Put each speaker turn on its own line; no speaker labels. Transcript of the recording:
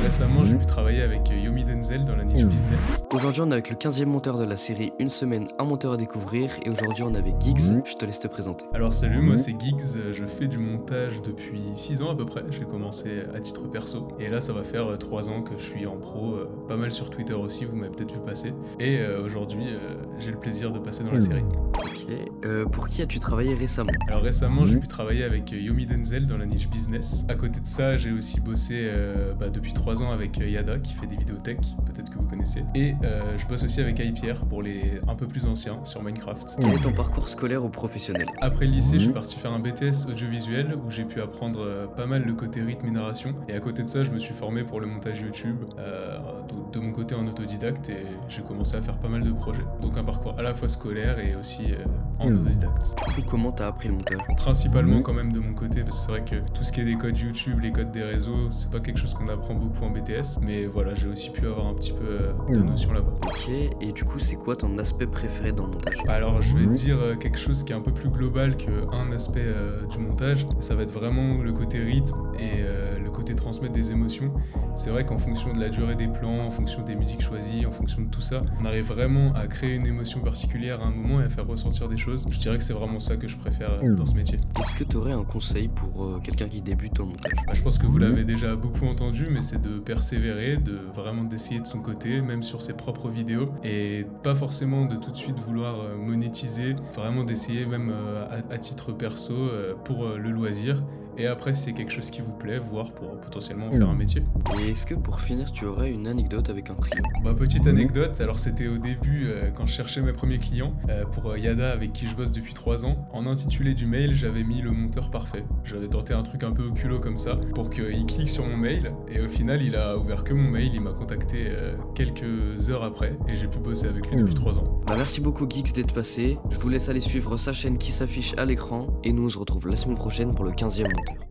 Récemment, j'ai pu travailler avec Yomi Denzel dans la niche business.
Aujourd'hui, on est avec le 15e monteur de la série Une semaine, un monteur à découvrir. Et aujourd'hui, on est avec Giggs. Je te laisse te présenter.
Alors salut, moi c'est Giggs, je fais du montage depuis 6 ans à peu près. J'ai commencé à titre perso. Et là, ça va faire 3 ans que je suis en pro, pas mal sur Twitter aussi, vous m'avez peut-être vu passer. Et aujourd'hui, j'ai le plaisir de passer dans la série.
Ok. Pour qui as-tu travaillé récemment?
Alors récemment, j'ai pu travailler avec Yomi Denzel dans la niche business. À côté de ça, j'ai aussi bossé depuis 3 ans avec Yada qui fait des vidéos tech, peut-être que vous connaissez. Et je bosse aussi avec iPierre pour les un peu plus anciens sur Minecraft.
Quel est ton parcours scolaire ou professionnel?
Après le lycée, je suis parti faire un BTS audiovisuel où j'ai pu apprendre pas mal le côté rythme et narration. Et à côté de ça, je me suis formé pour le montage YouTube de mon côté en autodidacte et j'ai commencé à faire pas mal de projets. Donc un parcours à la fois scolaire et aussi en autodidacte.
Du coup, comment t'as appris le montage?
Principalement quand même de mon côté, parce que c'est vrai que tout ce qui est des codes YouTube, les codes des réseaux, c'est pas quelque chose qu'on apprend beaucoup en BTS. Mais voilà, j'ai aussi pu avoir un petit peu de notions là-bas.
Ok, et du coup, c'est quoi ton aspect préféré dans le montage?
Alors je vais te dire quelque chose qui est un peu plus global qu'un aspect du montage. Ça va être vraiment le côté rythme et le côté transmettre des émotions. C'est vrai qu'en fonction de la durée des plans, en fonction des musiques choisies, en fonction de tout ça, on arrive vraiment à créer une émotion particulière à un moment et à faire ressentir des choses. Je dirais que c'est vraiment ça que je préfère dans ce métier.
Est-ce que tu aurais un conseil pour quelqu'un qui débute dans le montage?
Je pense que vous l'avez déjà beaucoup entendu, mais c'est de persévérer, de vraiment d'essayer de son côté, même sur ses propres vidéos, et pas forcément de tout de suite vouloir monétiser, vraiment d'essayer même à titre perso pour le loisir. Et après, si c'est quelque chose qui vous plaît, voir pour potentiellement en faire un métier.
Et est-ce que pour finir, tu aurais une anecdote avec un client?
Petite anecdote, alors c'était au début quand je cherchais mes premiers clients pour Yada avec qui je bosse depuis 3 ans. En intitulé du mail, j'avais mis le monteur parfait. J'avais tenté un truc un peu au culot comme ça pour qu'il clique sur mon mail et au final il a ouvert que mon mail, il m'a contacté quelques heures après et j'ai pu bosser avec lui depuis 3 ans.
Merci beaucoup Giggs d'être passé. Je vous laisse aller suivre sa chaîne qui s'affiche à l'écran et nous on se retrouve la semaine prochaine pour le 15e montage.